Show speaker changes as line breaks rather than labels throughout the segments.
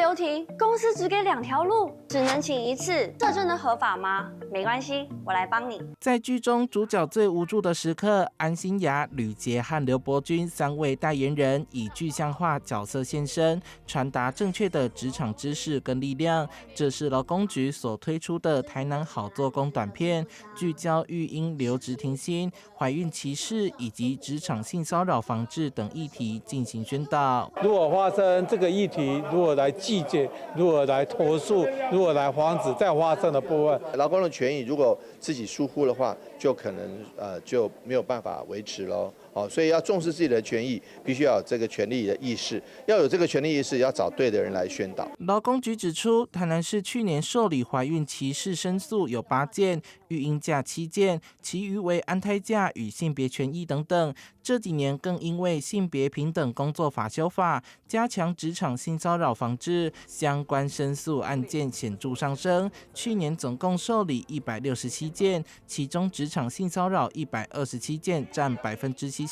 留停，公司只给2条路，只能请1次，这真的合法吗？没关系，我来帮你。
在剧中主角最无助的时刻，安心雅、吕杰和刘伯钧3位代言人以具象化角色现身，传达正确的职场知识跟力量。这是劳工局所推出的台南好做工短片，聚焦育婴留职停薪、怀孕歧视以及职场性骚扰防治等议题进行宣导。
如果发生这个议题，如何来纪检，如何来投诉，如何来防止再发生的部分，
劳工的权益如果自己疏忽的话，就可能就没有办法维持喽。所以要重视自己的权益，必须要有这个权利的意识，要有这个权利意识，要找对的人来宣导。
劳工局指出，台南市去年受理怀孕歧视申诉有8件，育婴假7件，其余为安胎假与性别权益等等。这几年更因为性别平等工作法修法，加强职场性骚扰防治，相关申诉案件显著上升。去年总共受理167件，其中职场性骚扰127件，占76%，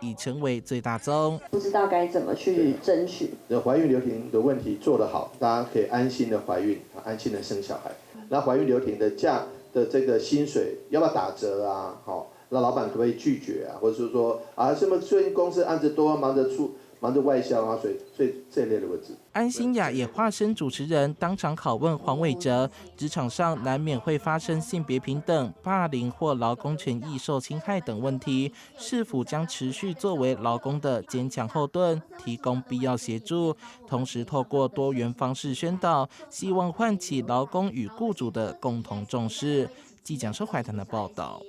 已成为最大宗。
不知道该怎么去争取。
怀孕留停的问题做得好，大家可以安心的怀孕，安心的生小孩。那怀孕留停的假的这个薪水要不要打折啊？那老板可不可以拒绝啊？或者是说什么最近公司案子多，忙着外销啊，所以这类的问题。
安心雅也化身主持人，当场拷问黄伟哲：职场上难免会发生性别平等、霸凌或劳工权益受侵害等问题，是否将持续作为劳工的坚强后盾，提供必要协助？同时透过多元方式宣导，希望唤起劳工与雇主的共同重视。记者周怀谈的报道。